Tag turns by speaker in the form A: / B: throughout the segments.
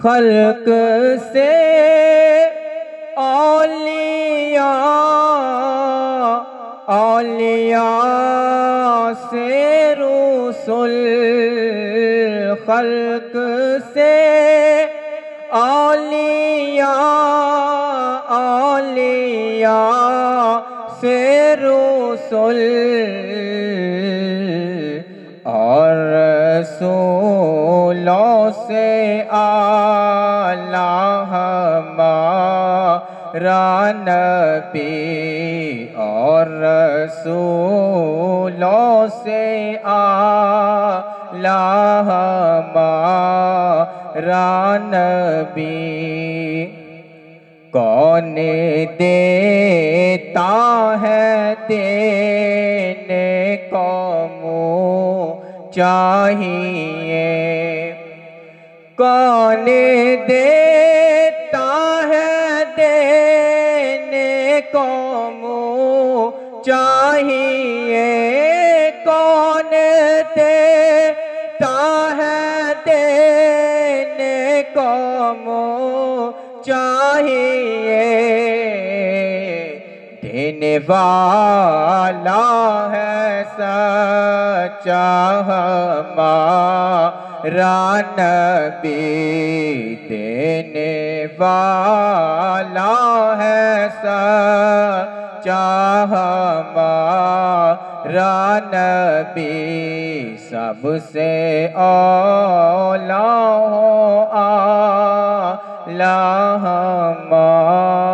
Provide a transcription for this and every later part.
A: خلق سے اولیاء، اولیاء سے رسل، خلق سے اولیاء، اولیاء سے رسل، اور رسولوں سے اعلیٰ ہمارا نبی، اور رسولوں سے اعلیٰ ہمارا نبی، کون دیتا ہے دینے کو منہ چاہیے، کون دیتا ہے دینے کو منہ چاہیے، کون دیتا ہے دینے کو منہ چاہیے، دینے والا ہے سچا ہمارا نبی، دینے والا ہے سچا ہمارا نبی، سب سے اولیٰ اعلیٰ ہمارا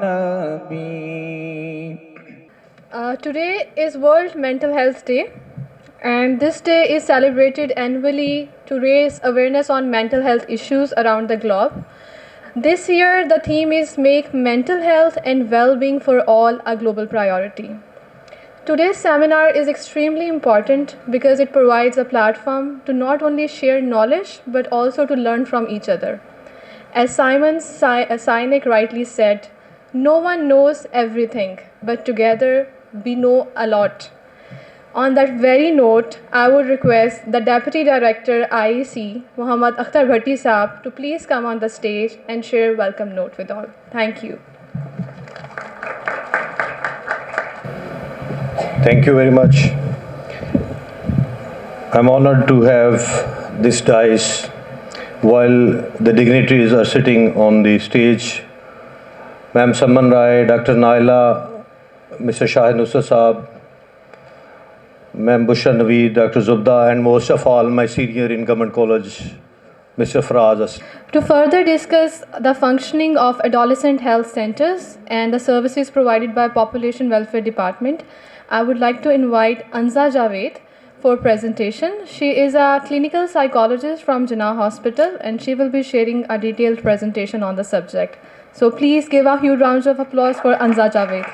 A: نبی۔
B: Today is World Mental Health Day, and this day is celebrated annually to raise awareness on mental health issues around the globe. This year, the theme is Make Mental Health and Well-Being for All a Global Priority. Today's seminar is extremely important because it provides a platform to not only share knowledge but also to learn from each other. As Simon Sinek rightly said, no one knows everything, but together we know a lot. On that very note, I would request the Deputy Director IEC, Muhammad Akhtar Bhatti Saab, to please come on the stage and share a welcome note with all. Thank you.
C: Thank you very much. I'm honored to have this dais while the dignitaries are sitting on the stage. Ma'am Samman Rai, Dr. Naila, Mr. Shahid Nusrat Saab, Ma'am Bushra Naveed, Dr. Zubda, and most of all my senior in Government College, Mr. Faraz Aslam.
B: To further discuss the functioning of adolescent health centers and the services provided by Population Welfare Department, I would like to invite Anza Javed for presentation. She is a clinical psychologist from Jinnah Hospital, and she will be sharing a detailed presentation on the subject. So please give a huge round of applause for Anza Javed.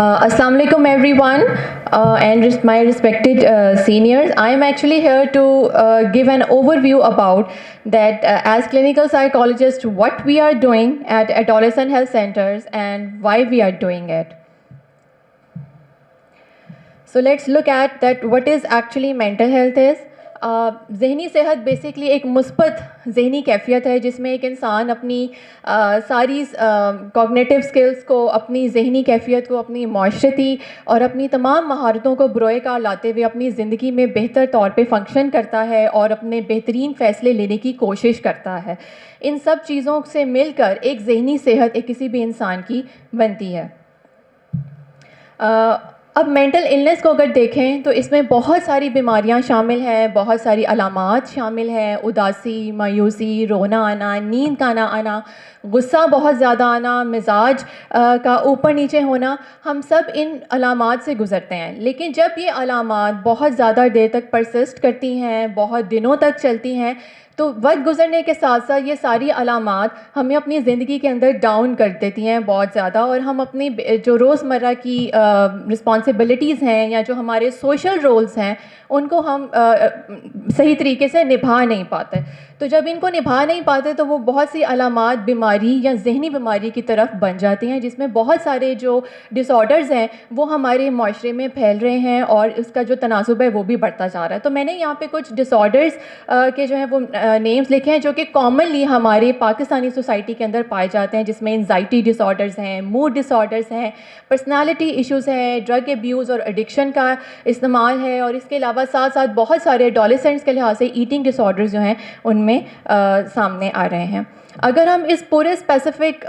D: Assalamu alaikum everyone, and my respected seniors. I am actually here to give an overview about that as clinical psychologists what we are doing at adolescent health centers and why we are doing it. So let's look at that what is actually mental health is. ذہنی صحت basically ایک مثبت ذہنی کیفیت ہے جس میں ایک انسان اپنی ساری کوگنیٹیو اسکلس کو، اپنی ذہنی کیفیت کو، اپنی معاشرتی اور اپنی تمام مہارتوں کو بروئے کار لاتے ہوئے اپنی زندگی میں بہتر طور پہ فنکشن کرتا ہے اور اپنے بہترین فیصلے لینے کی کوشش کرتا ہے. ان سب چیزوں سے مل کر ایک ذہنی صحت ایک کسی بھی انسان کی بنتی ہے. اب مینٹل النس کو اگر دیکھیں تو اس میں بہت ساری بیماریاں شامل ہیں، بہت ساری علامات شامل ہیں، اداسی، مایوسی، رونا آنا، نیند کا نہ آنا، غصہ بہت زیادہ آنا, مزاج کا اوپر نیچے ہونا, ہم سب ان علامات سے گزرتے ہیں. لیکن جب یہ علامات بہت زیادہ دیر تک پرسسٹ کرتی ہیں, بہت دنوں تک چلتی ہیں, تو وقت گزرنے کے ساتھ ساتھ یہ ساری علامات ہمیں اپنی زندگی کے اندر ڈاؤن کر دیتی ہیں بہت زیادہ, اور ہم اپنی جو روزمرہ کی رسپانسبلٹیز ہیں یا جو ہمارے سوشل رولز ہیں ان کو ہم صحیح طریقے سے نبھا نہیں پاتے. تو جب ان کو نبھا نہیں پاتے تو وہ بہت سی علامات بیماری یا ذہنی بیماری کی طرف بن جاتی ہیں, جس میں بہت سارے جو ڈس آرڈرز ہیں وہ ہمارے معاشرے میں پھیل رہے ہیں اور اس کا جو تناسب ہے وہ بھی بڑھتا جا رہا ہے. تو میں نے یہاں پہ کچھ ڈس آرڈرز کے جو ہیں وہ نیمز لکھے ہیں جو کہ کامنلی ہمارے پاکستانی سوسائٹی کے اندر پائے جاتے ہیں, جس میں انزائٹی ڈس آرڈرز ہیں, موڈ ڈس آرڈرز ہیں, پرسنالٹی ایشوز ہیں, ڈرگ ایبیوز اور ایڈکشن کا استعمال ہے, اور اس کے علاوہ ساتھ ساتھ بہت سارے ایڈولسنٹس کے لحاظ سے ایٹنگ ڈس آرڈرز جو ہیں ان میں سامنے آ رہے ہیں. اگر ہم اس پورے اسپیسیفک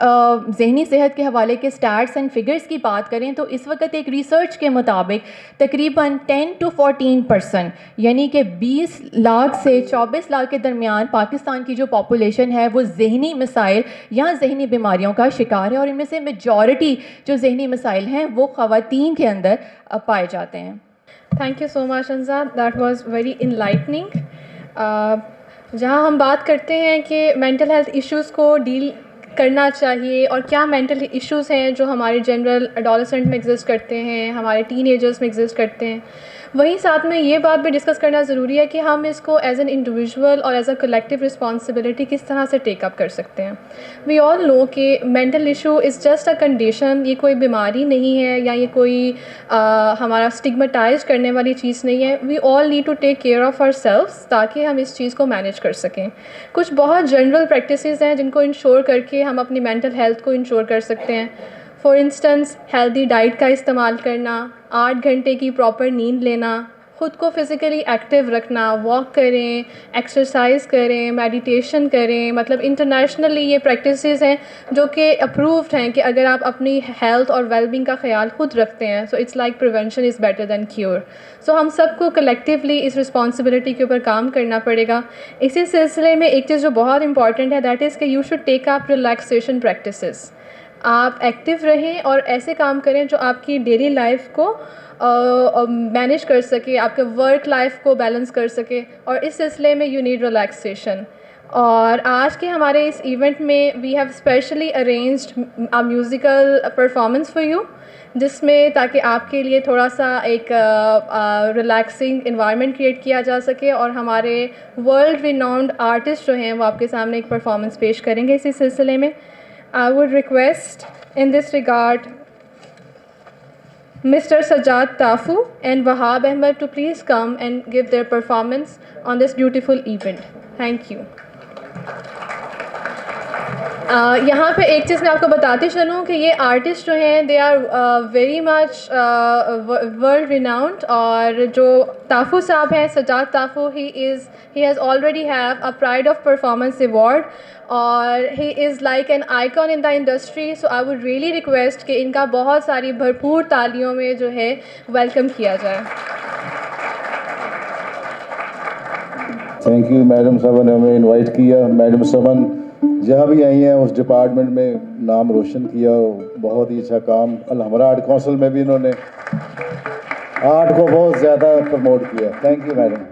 D: ذہنی صحت کے حوالے کے اسٹیٹس اینڈ فگرز کی بات کریں تو اس وقت ایک ریسرچ کے مطابق تقریباً 10 to 14% یعنی کہ 20 لاکھ سے 24 لاکھ کے درمیان پاکستان کی جو پاپولیشن ہے وہ ذہنی مسائل یا ذہنی بیماریوں کا شکار ہے, اور ان میں سے میجورٹی جو ذہنی مسائل ہیں وہ خواتین کے اندر پائے جاتے ہیں.
B: Thank you so much Anza, that was very enlightening. جہاں ہم بات کرتے ہیں کہ مینٹل ہیلتھ ایشوز کو ڈیل کرنا چاہیے اور کیا مینٹل ایشوز ہیں جو ہمارے جنرل ایڈولسنٹ میں ایگزسٹ کرتے ہیں, ہمارے ٹین ایجرس میں ایگزسٹ کرتے ہیں, وہیں ساتھ میں یہ بات بھی ڈسکس کرنا ضروری ہے کہ ہم اس کو ایز این انڈیویژول اور ایز اے کلیکٹیو رسپانسبلٹی کس طرح سے ٹیک اپ کر سکتے ہیں. وی آل نو کہ mental issue is just a condition, یہ کوئی بیماری نہیں ہے یا یہ کوئی ہمارا اسٹگمٹائز کرنے والی چیز نہیں ہے. We all need to take care of ourselves تاکہ ہم اس چیز کو مینیج کر سکیں. کچھ بہت جنرل پریکٹسز ہیں جن کو انشور کر کے ہم اپنی مینٹل ہیلتھ کو انشور کر سکتے ہیں. فار انسٹنس ہیلدی ڈائٹ کا استعمال کرنا, 8 گھنٹے کی پراپر نیند لینا, خود کو فزیکلی ایکٹیو رکھنا, واک کریں, ایکسرسائز کریں, میڈیٹیشن کریں. مطلب انٹرنیشنلی یہ پریکٹسز ہیں جو کہ اپرووڈ ہیں کہ اگر آپ اپنی ہیلتھ اور ویل بینگ کا خیال خود رکھتے ہیں so it's like prevention is better than cure. So ہم سب کو کلیکٹیولی اس رسپانسبلٹی کے اوپر کام کرنا پڑے گا. اسی سلسلے میں ایک چیز جو بہت امپورٹنٹ ہے دیٹ از کہ you should take up relaxation practices. آپ ایکٹیو رہیں اور ایسے کام کریں جو آپ کی ڈیلی لائف کو مینیج کر سکے, آپ کے ورک لائف کو بیلنس کر سکے, اور اس سلسلے میں یو نیڈ ریلیکسیشن. اور آج کے ہمارے اس ایونٹ میں we have specially arranged a musical performance for you, جس میں تاکہ آپ کے لیے تھوڑا سا ایک ریلیکسنگ انوائرمنٹ کریٹ کیا جا سکے, اور ہمارے ورلڈ ریناؤنڈ آرٹسٹ جو ہیں وہ آپ کے سامنے ایک پرفارمنس پیش کریں گے اسی سلسلے میں. I would request in this regard Mr. Sajjad Tafu and Wahab Ahmed to please come and give their performance on this beautiful event. Thank you. یہاں پہ ایک چیز میں آپ کو بتاتی چلوں کہ یہ آرٹسٹ جو ہیں they are very much world renowned, اور جو تافو صاحب ہیں, Sajjad Tafu, he has already have a pride of performance award, اور he is like an icon in the industry. So I would really request کہ ان کا بہت ساری بھرپور تالیوں میں جو ہے ویلکم کیا جائے.
E: تھینک یو میڈم صاحبہ نے ہمیں انوائٹ کیا. میڈم سمن جہاں بھی آئی ہیں اس ڈپارٹمنٹ میں نام روشن کیا, بہت ہی اچھا کام. الحمرا آرٹ کونسل میں بھی انہوں نے آرٹ کو بہت زیادہ پروموٹ کیا. Thank you madam.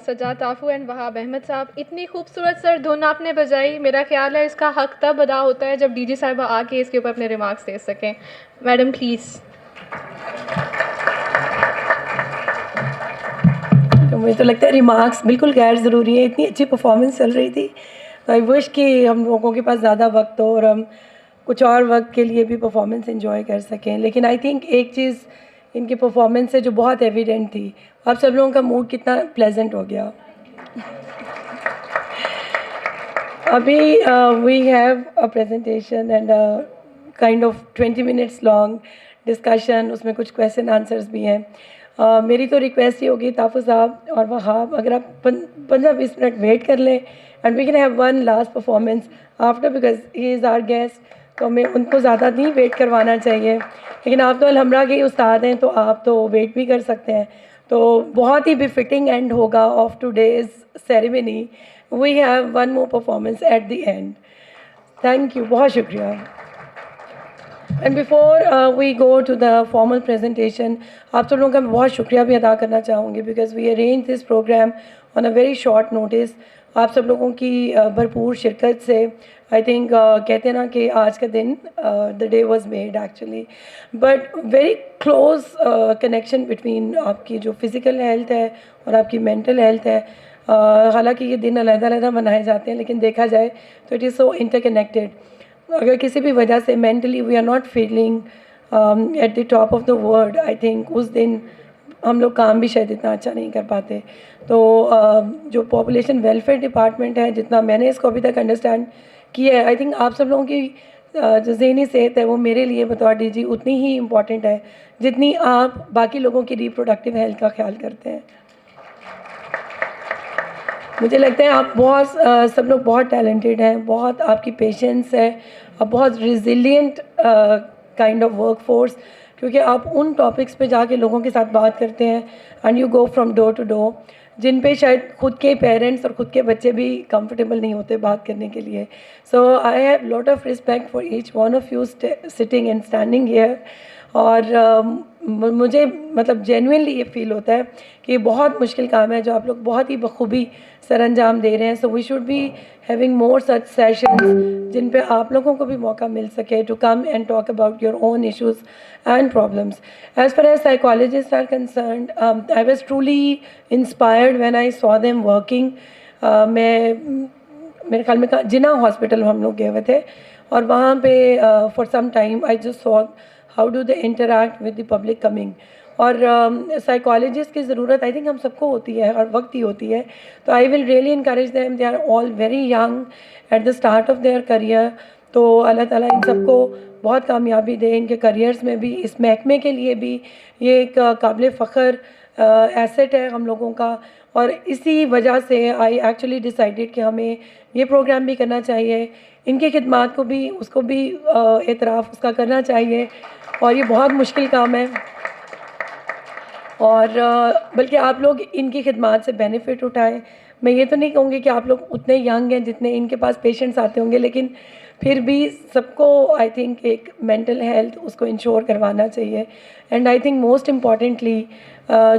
B: Sajjad Tafu and Wahab Ahmed sahab. اتنی خوبصورت سر دھن آپ نے بجائی, میرا خیال ہے اس کا حق تب ادا ہوتا ہے جب ڈی جی صاحبہ آ کے اس کے اوپر اپنے ریمارکس دے سکیں. Madam please.
F: مجھے تو لگتا ہے ریمارکس بالکل غیر ضروری ہے, اتنی اچھی پرفارمنس چل رہی تھی. آئی وش کہ ہم لوگوں کے پاس زیادہ وقت ہو اور ہم کچھ اور وقت کے لیے بھی پرفارمنس انجوائے کر سکیں. لیکن آئی تھنک ایک چیز ان کی پرفارمنس سے جو بہت ایویڈنٹ تھی, آپ سب لوگوں کا موڈ کتنا پلیزنٹ ہو گیا. ابھی we have a presentation and kind of 20 minutes long discussion, اس میں کچھ کویشچن آنسرز بھی ہیں. میری تو ریکویسٹ یہ ہوگی تافو صاحب اور وہاب, اگر آپ 15-20 منٹ ویٹ کر لیں and we can have one last performance after, because he is our guest, تو ہمیں ان کو زیادہ نہیں ویٹ کروانا چاہیے. لیکن آپ تو الحمرہ کے استاد ہیں تو آپ تو ویٹ بھی کر سکتے ہیں. تو بہت ہی بفٹنگ اینڈ ہوگا of today's ceremony. We have one more performance at the end. Thank you, بہت شکریہ. And before we go to the formal presentation, آپ سب لوگوں کا میں بہت شکریہ بھی ادا کرنا چاہوں گی, because we arrange this programme on a very short notice. آپ سب لوگوں کی بھرپور شرکت سے آئی تھنک کہتے ہیں نا کہ آج کا دن the day was made actually, but very close connection between آپ کی جو فزیکل ہیلتھ ہے اور آپ کی مینٹل ہیلتھ ہے. حالانکہ یہ دن علیحدہ علیحدہ منائے جاتے ہیں, لیکن دیکھا جائے تو it is so interconnected. اگر کسی بھی وجہ سے mentally we are not feeling at the top of the world, I think اس دن ہم لوگ کام بھی شاید اتنا اچھا نہیں کر پاتے. تو جو پاپولیشن ویلفیئر ڈپارٹمنٹ ہے, جتنا میں نے اس کو ابھی تک انڈرسٹینڈ کیا ہے, آئی تھنک آپ سب لوگوں کی جو ذہنی صحت ہے وہ میرے لیے بطور ڈی جی اتنی ہی امپورٹنٹ ہے جتنی آپ باقی لوگوں کی ریپروڈکٹیو ہیلتھ کا خیال کرتے ہیں. مجھے لگتا ہے آپ بہت سب لوگ بہت ٹیلنٹڈ ہیں, بہت آپ کی پیشنس ہے, اور بہت resilient kind of work force, کیونکہ آپ ان ٹاپکس پہ جا کے لوگوں کے ساتھ بات کرتے ہیں and you go from door to door, جن پہ شاید خود کے پیرنٹس اور خود کے بچے بھی کمفرٹیبل نہیں ہوتے بات کرنے کے لیے. So I have lot of respect for each one of you sitting and standing here. اور مجھے مطلب جینوئنلی یہ فیل ہوتا ہے کہ یہ بہت مشکل کام ہے جو آپ لوگ بہت ہی بخوبی سر انجام دے رہے ہیں. So we should be having more such sessions جن پہ آپ لوگوں کو بھی موقع مل سکے to come and talk about your own issues and problems. As far as psychologist are concerned, I was truly inspired when I saw them working. میں میرے خیال میں جنا ہاسپٹل ہم لوگ گئے ہوئے تھے, اور وہاں پہ for some time I just so how do they interact with the public coming. اور سائیکالوجسٹ کی ضرورت آئی تھنک ہم سب کو ہوتی ہے اور وقت ہی ہوتی ہے. تو I will really encourage them, they are all very young at the start of their career. تو اللہ تعالیٰ ان سب کو بہت کامیابی دے ان کے کریئرس میں بھی, اس محکمے کے لیے بھی یہ ایک قابل فخر ایسٹ ہے ہم لوگوں کا. اور اسی وجہ سے آئی ایکچولی ڈیسائیڈیڈ کہ ہمیں یہ پروگرام بھی کرنا چاہیے, ان کی خدمات کو بھی اس کو بھی اعتراف اس کا کرنا چاہیے. اور یہ بہت مشکل کام ہے, اور بلکہ آپ لوگ ان کی خدمات سے بینیفٹ اٹھائیں. میں یہ تو نہیں کہوں گی کہ آپ لوگ اتنے ینگ ہیں جتنے ان کے پاس پیشنٹس آتے ہوں گے, لیکن پھر بھی سب کو آئی تھنک ایک مینٹل ہیلتھ اس کو انشور کروانا چاہیے. And I think most importantly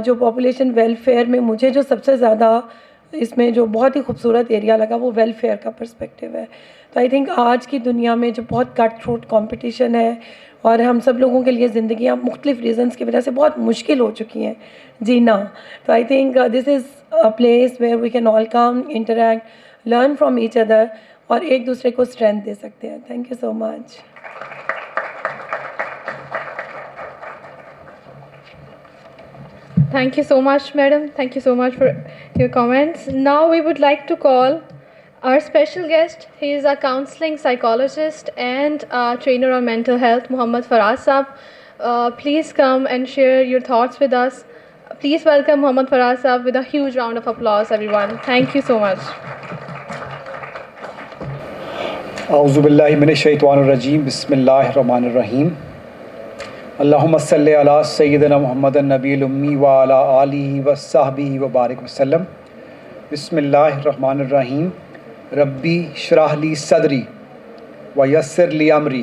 F: جو پاپولیشن ویلفیئر میں مجھے جو سب سے زیادہ اس میں جو بہت ہی خوبصورت ایریا لگا وہ ویلفیئر کا پرسپیکٹیو ہے. تو آئی تھنک آج کی دنیا میں جو بہت کٹ تھروٹ کمپٹیشن ہے اور ہم سب لوگوں کے لیے زندگیاں مختلف ریزنس کی وجہ سے بہت مشکل ہو چکی ہیں جینا, تو I think this is a place where we can all come interact, learn from each other, اور ایک دوسرے کو اسٹرینتھ دے سکتے ہیں. Thank you so much.
B: Thank you so much, madam. Thank you so much for your comments. Now we would like to call our special guest. He is a counseling psychologist and a trainer on mental health, Muhammad Faraz Saab. Please come and share your thoughts with us. Please welcome Muhammad Faraz Saab with a huge round of applause, everyone. Thank you so much.
G: اعوذ باللہ من الشیطان الرجیم, بسم اللہ الرحمن الرحیم. اللہم صلی علی سیدنا محمد النبی الامی وعلی آلہ وصحبہ وبارک وسلم. بسم اللہ الرحمن الرحیم. ربی اشرح لی صدری ویسر لی امری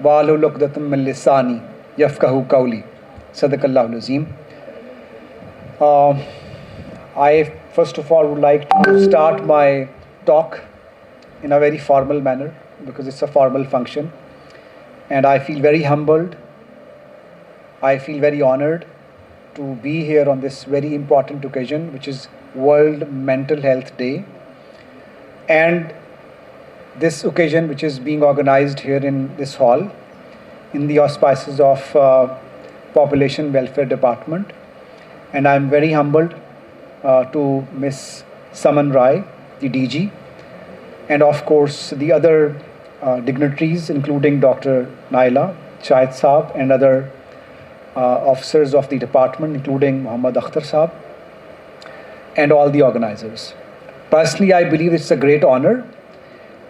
G: واحلل عقدۃ من لسانی یفقہوا قولی. صدق اللہ العظیم. I first of all would like to start my talk in a very formal manner because it's a formal function. And I feel very humbled. I feel very honored to be here on this very important occasion, which is World Mental Health Day. And this occasion, which is being organized here in this hall, in the auspices of Population Welfare Department. And I'm very humbled to Miss Saman Rai, the DG, and of course the other dignitaries, including Dr. Naila, Shahid Saab, and other officers of the department, including Muhammad Akhtar Saab, and all the organizers. Personally, I believe it's a great honor,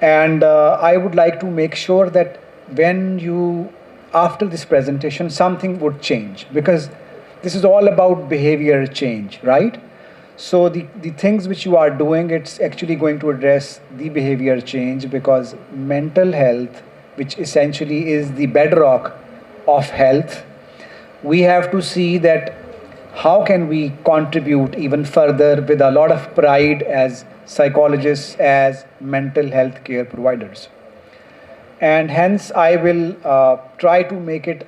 G: and I would like to make sure that when you, after this presentation, something would change, because this is all about behavior change, right? So the things which you are doing, it's actually going to address the behavior change, because mental health, which essentially is the bedrock of health, we have to see that how can we contribute even further with a lot of pride as psychologists, as mental health care providers. And hence I will try to make it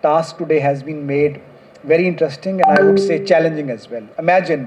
G: task today has been made very interesting and I would say challenging as well. Imagine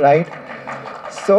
G: right? So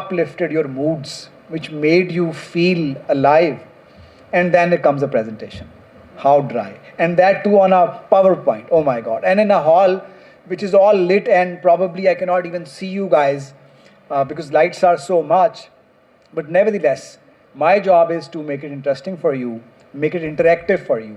G: uplifted your moods, which made you feel alive, and then it comes a presentation. How dry. And that too on a PowerPoint. Oh my God. And in a hall which is all lit, and probably I cannot even see you guys because lights are so much. But nevertheless, my job is to make it interesting for you, make it interactive for you.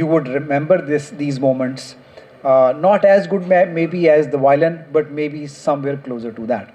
G: you would remember these moments. Not as good maybe as the violin, but maybe somewhere closer to that.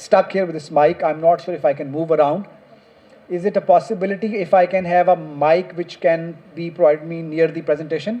G: stuck here with this mic. I'm not sure if I can move around. Is it a possibility if I can have a mic which can be provided me near the presentation?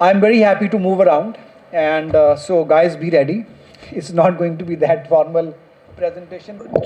G: I'm very happy to move around, and so guys, be ready. It's not going to be that formal presentation.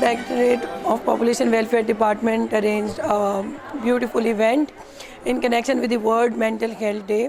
F: Directorate of Population Welfare Department arranged a beautiful event in connection with the World Mental Health Day.